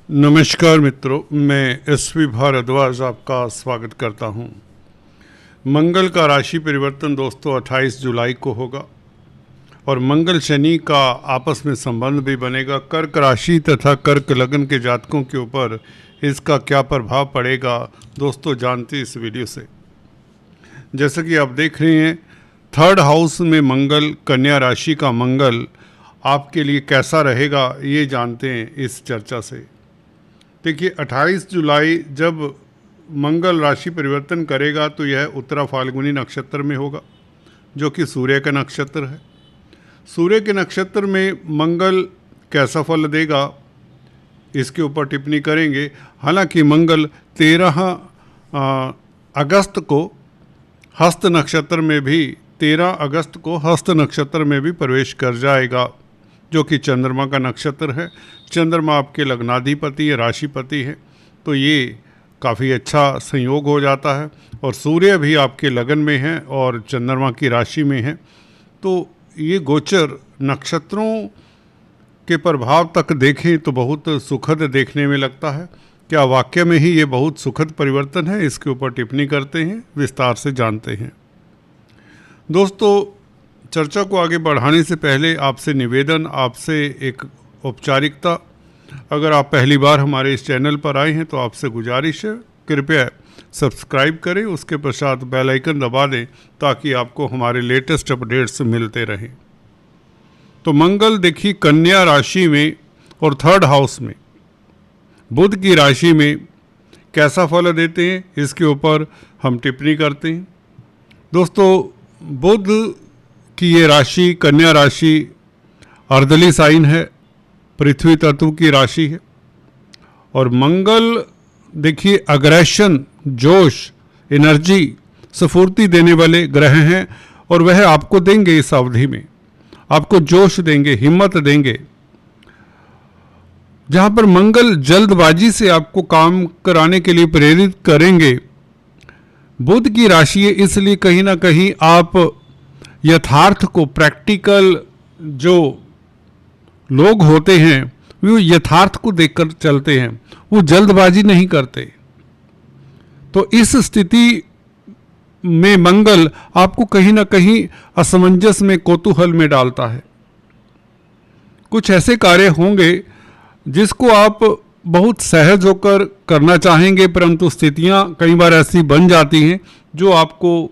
नमस्कार मित्रों, मैं एसवी भारद्वाज आपका स्वागत करता हूं। मंगल का राशि परिवर्तन दोस्तों 28 जुलाई को होगा और मंगल शनि का आपस में संबंध भी बनेगा। कर्क राशि तथा कर्क लग्न के जातकों के ऊपर इसका क्या प्रभाव पड़ेगा दोस्तों, जानते हैं इस वीडियो से। जैसा कि आप देख रहे हैं, थर्ड हाउस में मंगल, कन्या राशि का मंगल आपके लिए कैसा रहेगा ये जानते हैं इस चर्चा से। देखिए 28 जुलाई जब मंगल राशि परिवर्तन करेगा तो यह उत्तरा फाल्गुनी नक्षत्र में होगा, जो कि सूर्य का नक्षत्र है। सूर्य के नक्षत्र में मंगल कैसा फल देगा इसके ऊपर टिप्पणी करेंगे। हालांकि मंगल 13 अगस्त को हस्त नक्षत्र में भी 13 अगस्त को हस्त नक्षत्र में भी प्रवेश कर जाएगा, जो कि चंद्रमा का नक्षत्र है। चंद्रमा आपके लग्नाधिपति है, राशिपति है, तो ये काफ़ी अच्छा संयोग हो जाता है। और सूर्य भी आपके लगन में है और चंद्रमा की राशि में है, तो ये गोचर नक्षत्रों के प्रभाव तक देखें तो बहुत सुखद देखने में लगता है। क्या वाकई में ही ये बहुत सुखद परिवर्तन है? इसके ऊपर टिप्पणी करते हैं, विस्तार से जानते हैं। दोस्तों, चर्चा को आगे बढ़ाने से पहले आपसे निवेदन, आपसे एक औपचारिकता। अगर आप पहली बार हमारे इस चैनल पर आए हैं तो आपसे गुजारिश है, कृपया सब्सक्राइब करें, उसके पश्चात बेल आइकन दबा दें ताकि आपको हमारे लेटेस्ट अपडेट्स मिलते रहें। तो मंगल देखिए कन्या राशि में और थर्ड हाउस में बुध की राशि में कैसा फल देते हैं इसके ऊपर हम टिप्पणी करते हैं। दोस्तों, बुध कि ये राशि कन्या राशि अर्दली साइन है, पृथ्वी तत्व की राशि है। और मंगल देखिए अग्रेशन, जोश, एनर्जी, स्फूर्ति देने वाले ग्रह हैं और वह आपको देंगे, इस अवधि में आपको जोश देंगे, हिम्मत देंगे। जहाँ पर मंगल जल्दबाजी से आपको काम कराने के लिए प्रेरित करेंगे, बुध की राशि है, इसलिए कहीं ना कहीं आप यथार्थ को, प्रैक्टिकल जो लोग होते हैं वो यथार्थ को देखकर चलते हैं, वो जल्दबाजी नहीं करते। तो इस स्थिति में मंगल आपको कहीं ना कहीं असमंजस में, कौतूहल में डालता है। कुछ ऐसे कार्य होंगे जिसको आप बहुत सहज होकर करना चाहेंगे, परंतु स्थितियां कई बार ऐसी बन जाती हैं जो आपको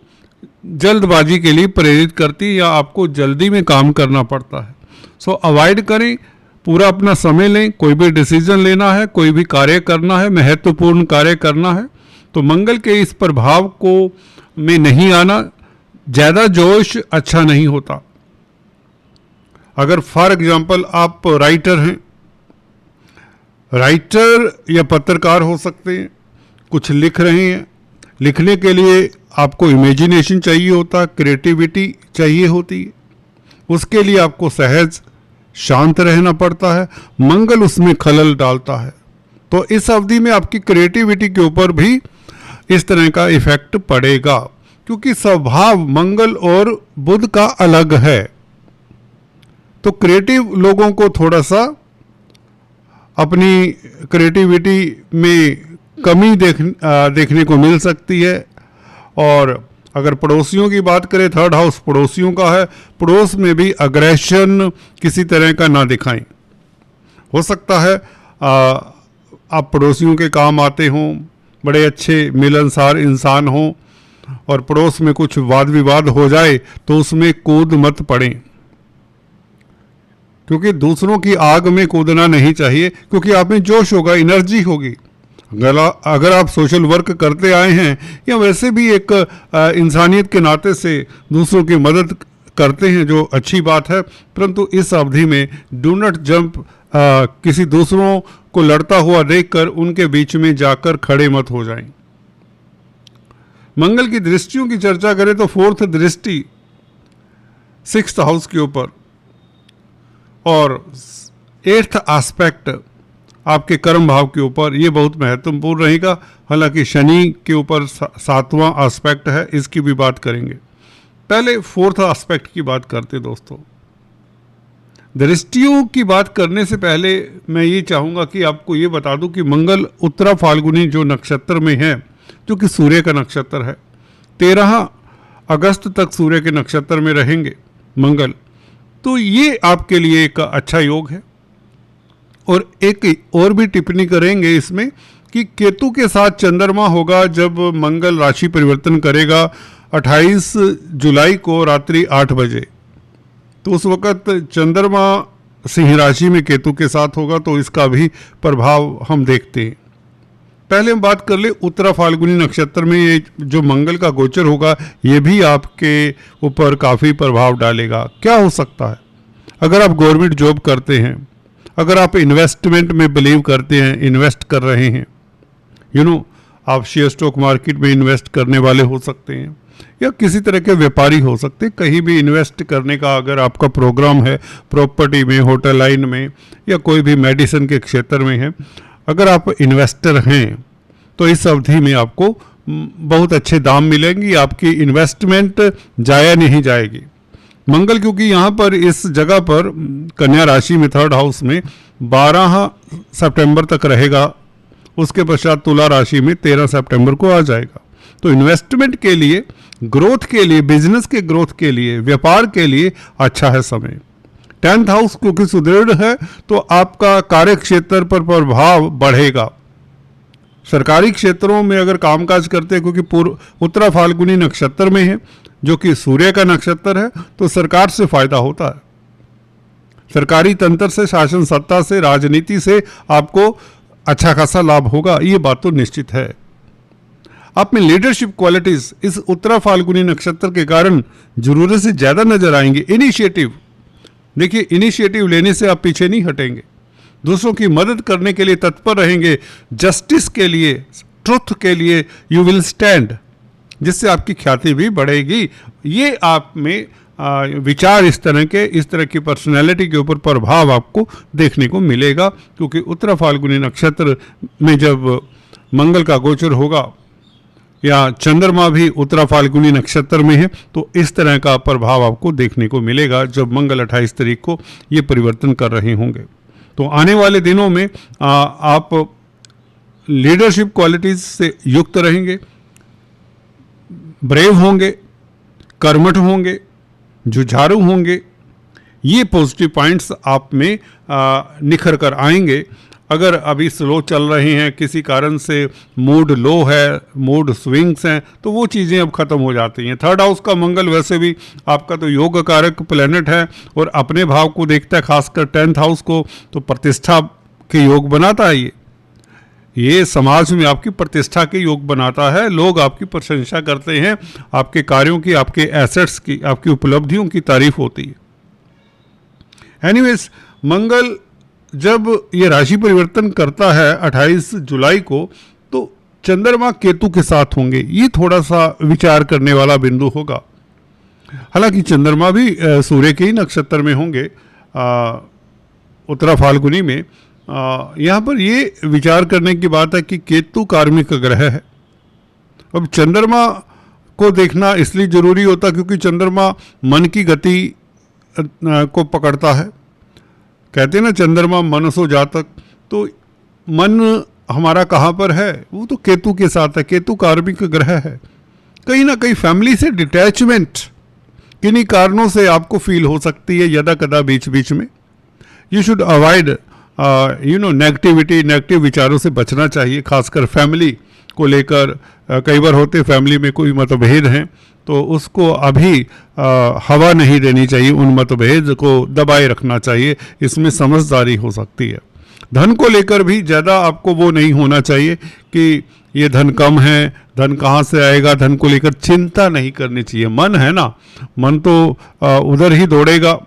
जल्दबाजी के लिए प्रेरित करती है या आपको जल्दी में काम करना पड़ता है। सो अवॉइड करें, पूरा अपना समय लें। कोई भी डिसीजन लेना है, कोई भी कार्य करना है, महत्वपूर्ण कार्य करना है, तो मंगल के इस प्रभाव को में नहीं आना। ज़्यादा जोश अच्छा नहीं होता। अगर फॉर एग्जाम्पल आप राइटर हैं, राइटर या पत्रकार हो सकते हैं, कुछ लिख रहे हैं, लिखने के लिए आपको इमेजिनेशन चाहिए होता है, क्रिएटिविटी चाहिए होती है, उसके लिए आपको सहज शांत रहना पड़ता है। मंगल उसमें खलल डालता है, तो इस अवधि में आपकी क्रिएटिविटी के ऊपर भी इस तरह का इफेक्ट पड़ेगा, क्योंकि स्वभाव मंगल और बुध का अलग है। तो क्रिएटिव लोगों को थोड़ा सा अपनी क्रिएटिविटी में कमी देखने को मिल सकती है। और अगर पड़ोसियों की बात करें, थर्ड हाउस पड़ोसियों का है, पड़ोस में भी अग्रेशन किसी तरह का ना दिखाएं। हो सकता है आप पड़ोसियों के काम आते हों, बड़े अच्छे मिलनसार इंसान हों, और पड़ोस में कुछ वाद विवाद हो जाए तो उसमें कूद मत पड़ें, क्योंकि दूसरों की आग में कूदना नहीं चाहिए, क्योंकि आप में जोश होगा, एनर्जी होगी। अगर आप सोशल वर्क करते आए हैं या वैसे भी एक इंसानियत के नाते से दूसरों की मदद करते हैं, जो अच्छी बात है, परंतु इस अवधि में डू नॉट जंप, किसी दूसरों को लड़ता हुआ देखकर उनके बीच में जाकर खड़े मत हो जाएं। मंगल की दृष्टियों की चर्चा करें तो फोर्थ दृष्टि 6th हाउस के ऊपर और 8th एस्पेक्ट आपके कर्म भाव के ऊपर, ये बहुत महत्वपूर्ण रहेगा। हालांकि शनि के ऊपर 7वां एस्पेक्ट है, इसकी भी बात करेंगे। पहले 4th एस्पेक्ट की बात करते दोस्तों। दृष्टियों की बात करने से पहले मैं ये चाहूँगा कि आपको ये बता दूं कि मंगल उत्तरा फाल्गुनी जो नक्षत्र में है, जो कि सूर्य का नक्षत्र है, 13 अगस्त तक सूर्य के नक्षत्र में रहेंगे मंगल। तो ये आपके लिए एक अच्छा योग है। और एक और भी टिप्पणी करेंगे इसमें कि केतु के साथ चंद्रमा होगा जब मंगल राशि परिवर्तन करेगा 28 जुलाई को रात्रि 8 बजे। तो उस वक़्त चंद्रमा सिंह राशि में केतु के साथ होगा, तो इसका भी प्रभाव हम देखते हैं। पहले हम बात कर ले उत्तरा फाल्गुनी नक्षत्र में ये जो मंगल का गोचर होगा, ये भी आपके ऊपर काफ़ी प्रभाव डालेगा। क्या हो सकता है? अगर आप गवर्नमेंट जॉब करते हैं, अगर आप इन्वेस्टमेंट में बिलीव करते हैं, इन्वेस्ट कर रहे हैं, आप शेयर स्टॉक मार्केट में इन्वेस्ट करने वाले हो सकते हैं, या किसी तरह के व्यापारी हो सकते हैं, कहीं भी इन्वेस्ट करने का अगर आपका प्रोग्राम है, प्रॉपर्टी में, होटल लाइन में, या कोई भी मेडिसिन के क्षेत्र में है, अगर आप इन्वेस्टर हैं तो इस अवधि में आपको बहुत अच्छे दाम मिलेंगे, आपकी इन्वेस्टमेंट जाया नहीं जाएगी। मंगल क्योंकि यहाँ पर इस जगह पर कन्या राशि में 3rd हाउस में 12 सितंबर तक रहेगा, उसके पश्चात तुला राशि में 13 सितंबर को आ जाएगा। तो इन्वेस्टमेंट के लिए, ग्रोथ के लिए, बिजनेस के ग्रोथ के लिए, व्यापार के लिए अच्छा है समय। 10th हाउस क्योंकि सुदृढ़ है तो आपका कार्य क्षेत्र पर प्रभाव बढ़ेगा। सरकारी क्षेत्रों में अगर कामकाज करते हैं, क्योंकि उत्तरा फाल्गुनी नक्षत्र में है जो कि सूर्य का नक्षत्र है, तो सरकार से फायदा होता है। सरकारी तंत्र से, शासन सत्ता से, राजनीति से आपको अच्छा खासा लाभ होगा, ये बात तो निश्चित है। आप में लीडरशिप क्वालिटीज इस उत्तरा फाल्गुनी नक्षत्र के कारण जरूरत से ज्यादा नजर आएंगे। इनिशिएटिव, देखिए इनिशिएटिव लेने से आप पीछे नहीं हटेंगे, दूसरों की मदद करने के लिए तत्पर रहेंगे, जस्टिस के लिए, ट्रुथ के लिए यू विल स्टैंड, जिससे आपकी ख्याति भी बढ़ेगी। ये आप में विचार इस तरह की पर्सनैलिटी के ऊपर प्रभाव आपको देखने को मिलेगा, क्योंकि उत्तरा फाल्गुनी नक्षत्र में जब मंगल का गोचर होगा या चंद्रमा भी उत्तरा फाल्गुनी नक्षत्र में है, तो इस तरह का प्रभाव आपको देखने को मिलेगा जब मंगल 28 तारीख को ये परिवर्तन कर रहे होंगे। तो आने वाले दिनों में आप लीडरशिप क्वालिटीज से युक्त रहेंगे, ब्रेव होंगे, कर्मठ होंगे, जुझारू होंगे। ये पॉजिटिव पॉइंट्स आप में निखर कर आएंगे। अगर अभी स्लो चल रहे हैं, किसी कारण से मूड लो है, मूड स्विंग्स हैं, तो वो चीज़ें अब ख़त्म हो जाती हैं। 3rd हाउस का मंगल वैसे भी आपका तो योग कारक प्लैनेट है और अपने भाव को देखता है, खासकर 10th हाउस को, तो प्रतिष्ठा के योग बनाता है। ये समाज में आपकी प्रतिष्ठा के योग बनाता है। लोग आपकी प्रशंसा करते हैं, आपके कार्यों की, आपके एसेट्स की, आपकी उपलब्धियों की तारीफ होती है। एनीवेज, मंगल जब ये राशि परिवर्तन करता है 28 जुलाई को, तो चंद्रमा केतु के साथ होंगे। ये थोड़ा सा विचार करने वाला बिंदु होगा। हालांकि चंद्रमा भी सूर्य के ही नक्षत्र में होंगे, उत्तरा फाल्गुनी में। यहाँ पर ये विचार करने की बात है कि केतु कार्मिक ग्रह है। अब चंद्रमा को देखना इसलिए जरूरी होता क्योंकि चंद्रमा मन की गति को पकड़ता है। कहते हैं ना, चंद्रमा मनसो जातक, तो मन हमारा कहाँ पर है? वो तो केतु के साथ है। केतु कार्मिक ग्रह है। कहीं ना कहीं फैमिली से डिटैचमेंट किन्हीं कारणों से आपको फील हो सकती है यदा कदा बीच बीच में। You should avoid negativity, negative विचारों से बचना चाहिए, खासकर फैमिली को लेकर। कई बार होते फैमिली में कोई मतभेद हैं तो उसको अभी हवा नहीं देनी चाहिए, उन मतभेद को दबाए रखना चाहिए, इसमें समझदारी हो सकती है। धन को लेकर भी ज़्यादा आपको वो नहीं होना चाहिए कि ये धन कम है, धन कहाँ से आएगा, धन को लेकर चिंता नहीं करनी चाहिए। मन है ना, मन तो उधर ही दौड़ेगा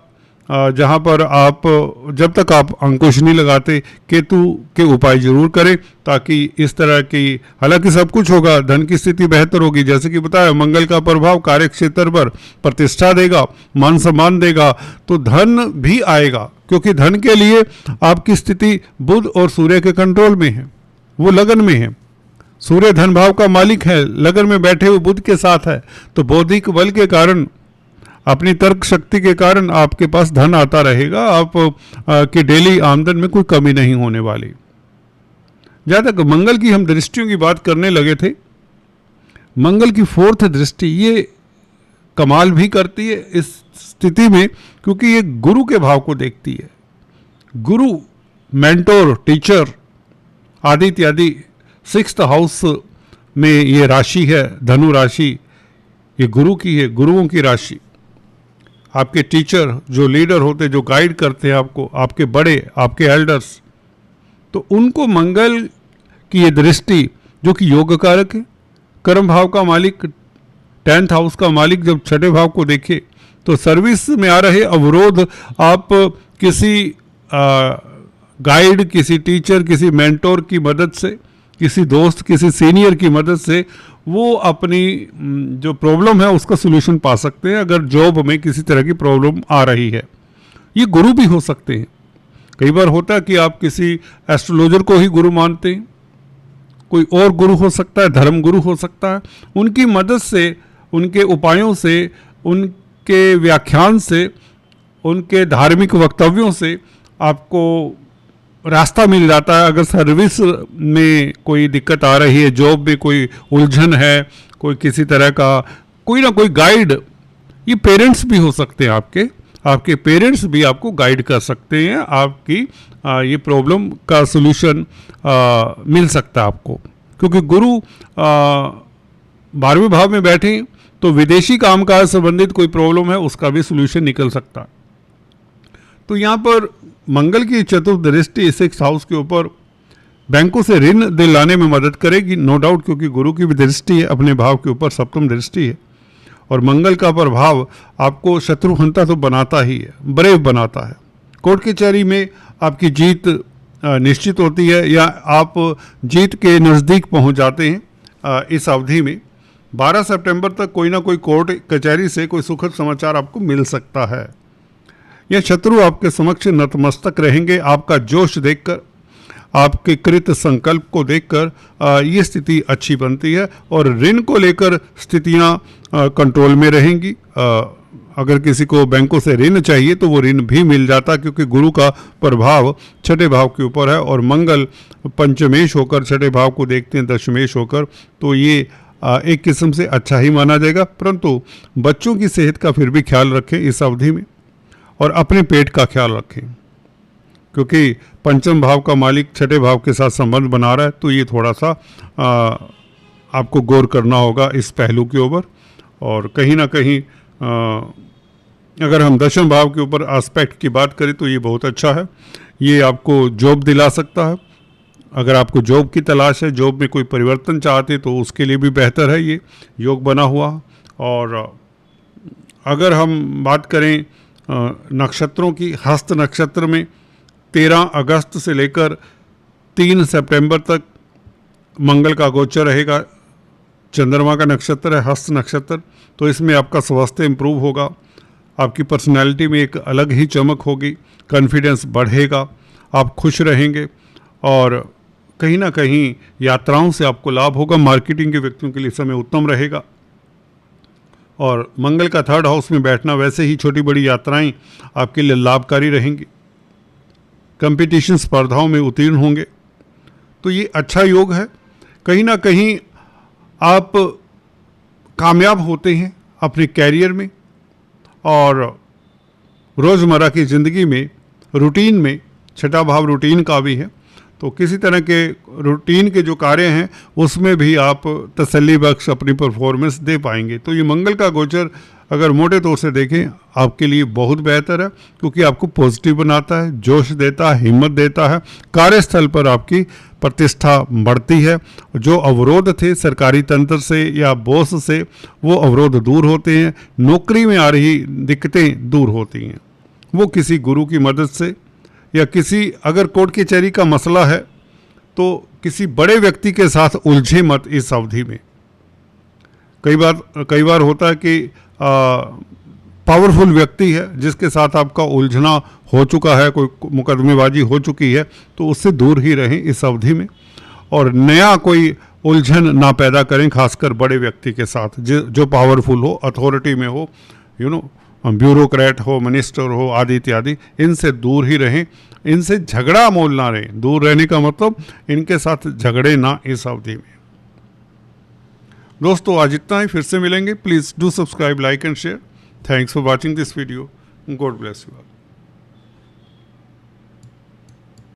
जहाँ पर आप, जब तक आप अंकुश नहीं लगाते। केतु के उपाय जरूर करें ताकि इस तरह की, हालांकि सब कुछ होगा, धन की स्थिति बेहतर होगी। जैसे कि बताया, मंगल का प्रभाव कार्य क्षेत्र पर प्रतिष्ठा देगा, मान सम्मान देगा, तो धन भी आएगा, क्योंकि धन के लिए आपकी स्थिति बुध और सूर्य के कंट्रोल में है, वो लगन में है। सूर्य धन भाव का मालिक है, लगन में बैठे हुए बुध के साथ है, तो बौद्धिक बल के कारण अपनी तर्क शक्ति के कारण आपके पास धन आता रहेगा, आप की डेली आमदन में कोई कमी नहीं होने वाली। जहाँ तक मंगल की हम दृष्टियों की बात करने लगे थे, मंगल की 4th दृष्टि ये कमाल भी करती है इस स्थिति में, क्योंकि ये गुरु के भाव को देखती है। गुरु, मेंटोर, टीचर आदि इत्यादि 6th हाउस में ये राशि है, धनु राशि, ये गुरु की है, गुरुओं की राशि। आपके टीचर जो लीडर होते, जो गाइड करते हैं आपको, आपके बड़े, आपके एल्डर्स, तो उनको मंगल की ये दृष्टि जो कि योग कारक है, कर्म भाव का मालिक, 10th हाउस का मालिक जब 6ठे भाव को देखे तो सर्विस में आ रहे अवरोध आप किसी गाइड, किसी टीचर, किसी मेंटोर की मदद से, किसी दोस्त, किसी सीनियर की मदद से वो अपनी जो प्रॉब्लम है उसका सलूशन पा सकते हैं। अगर जॉब में किसी तरह की प्रॉब्लम आ रही है, ये गुरु भी हो सकते हैं। कई बार होता है कि आप किसी एस्ट्रोलॉजर को ही गुरु मानते हैं, कोई और गुरु हो सकता है, धर्म गुरु हो सकता है। उनकी मदद से, उनके उपायों से, उनके व्याख्यान से, उनके धार्मिक वक्तव्यों से आपको रास्ता मिल जाता है। अगर सर्विस में कोई दिक्कत आ रही है, जॉब में कोई उलझन है, कोई किसी तरह का कोई ना कोई गाइड, ये पेरेंट्स भी हो सकते हैं आपके पेरेंट्स भी आपको गाइड कर सकते हैं, आपकी ये प्रॉब्लम का सलूशन मिल सकता है आपको। क्योंकि गुरु 12वें भाव में बैठे तो विदेशी कामकाज संबंधित कोई प्रॉब्लम है उसका भी सलूशन निकल सकता है। तो यहाँ पर मंगल की 4th दृष्टि 6th हाउस के ऊपर बैंकों से ऋण दिलाने में मदद करेगी, नो डाउट, क्योंकि गुरु की भी दृष्टि है, अपने भाव के ऊपर 7th दृष्टि है। और मंगल का प्रभाव आपको शत्रुहंता तो बनाता ही है, ब्रेव बनाता है। कोर्ट कचहरी में आपकी जीत निश्चित होती है या आप जीत के नज़दीक पहुंच जाते हैं। इस अवधि में 12 सितंबर तक कोई ना कोई कोर्ट कचहरी से कोई सुखद समाचार आपको मिल सकता है। यह शत्रु आपके समक्ष नतमस्तक रहेंगे। आपका जोश देखकर, आपके कृत संकल्प को देखकर ये स्थिति अच्छी बनती है और ऋण को लेकर स्थितियां कंट्रोल में रहेंगी। अगर किसी को बैंकों से ऋण चाहिए तो वो ऋण भी मिल जाता, क्योंकि गुरु का प्रभाव 6ठे भाव के ऊपर है और मंगल पंचमेश होकर 6ठे भाव को देखते हैं, दशमेश होकर, तो ये एक किस्म से अच्छा ही माना जाएगा। परंतु बच्चों की सेहत का फिर भी ख्याल रखें इस अवधि में और अपने पेट का ख्याल रखें, क्योंकि पंचम भाव का मालिक 6ठे भाव के साथ संबंध बना रहा है, तो ये थोड़ा सा आपको गौर करना होगा इस पहलू के ऊपर। और कहीं ना कहीं अगर हम 10वें भाव के ऊपर एस्पेक्ट की बात करें तो ये बहुत अच्छा है, ये आपको जॉब दिला सकता है। अगर आपको जॉब की तलाश है, जॉब में कोई परिवर्तन चाहते तो उसके लिए भी बेहतर है ये योग बना हुआ। और अगर हम बात करें नक्षत्रों की, हस्त नक्षत्र में 13 अगस्त से लेकर 3 सितंबर तक मंगल का गोचर रहेगा। चंद्रमा का नक्षत्र है हस्त नक्षत्र, तो इसमें आपका स्वास्थ्य इम्प्रूव होगा, आपकी पर्सनैलिटी में एक अलग ही चमक होगी, कॉन्फिडेंस बढ़ेगा, आप खुश रहेंगे और कहीं ना कहीं यात्राओं से आपको लाभ होगा। मार्केटिंग के व्यक्तियों के लिए समय उत्तम रहेगा। और मंगल का 3rd हाउस में बैठना, वैसे ही छोटी बड़ी यात्राएं आपके लिए लाभकारी रहेंगी। कंपटीशन स्पर्धाओं में उत्तीर्ण होंगे, तो ये अच्छा योग है। कहीं ना कहीं आप कामयाब होते हैं अपने कैरियर में और रोज़मर्रा की ज़िंदगी में, रूटीन में, 6ठा भाव रूटीन का भी है, तो किसी तरह के रूटीन के जो कार्य हैं उसमें भी आप तसल्ली बख्श अपनी परफॉर्मेंस दे पाएंगे। तो ये मंगल का गोचर अगर मोटे तौर से देखें आपके लिए बहुत बेहतर है, क्योंकि आपको पॉजिटिव बनाता है, जोश देता है, हिम्मत देता है। कार्यस्थल पर आपकी प्रतिष्ठा बढ़ती है। जो अवरोध थे सरकारी तंत्र से या बॉस से, वो अवरोध दूर होते हैं। नौकरी में आ रही दिक्कतें दूर होती हैं, वो किसी गुरु की मदद से या किसी, अगर कोर्ट कचहरी का मसला है तो किसी बड़े व्यक्ति के साथ उलझे मत इस अवधि में। कई बार होता है कि पावरफुल व्यक्ति है जिसके साथ आपका उलझना हो चुका है, कोई मुकदमेबाजी हो चुकी है, तो उससे दूर ही रहें इस अवधि में और नया कोई उलझन ना पैदा करें, खासकर बड़े व्यक्ति के साथ जो पावरफुल हो, अथॉरिटी में हो, ब्यूरोक्रेट हो, मिनिस्टर हो, आदि इत्यादि, इनसे दूर ही रहें, इनसे झगड़ा मोल ना रहें। दूर रहने का मतलब इनके साथ झगड़े ना इस अवधि में। दोस्तों आज इतना ही, फिर से मिलेंगे। Please do subscribe, like and share. Thanks for watching this video. God bless you all.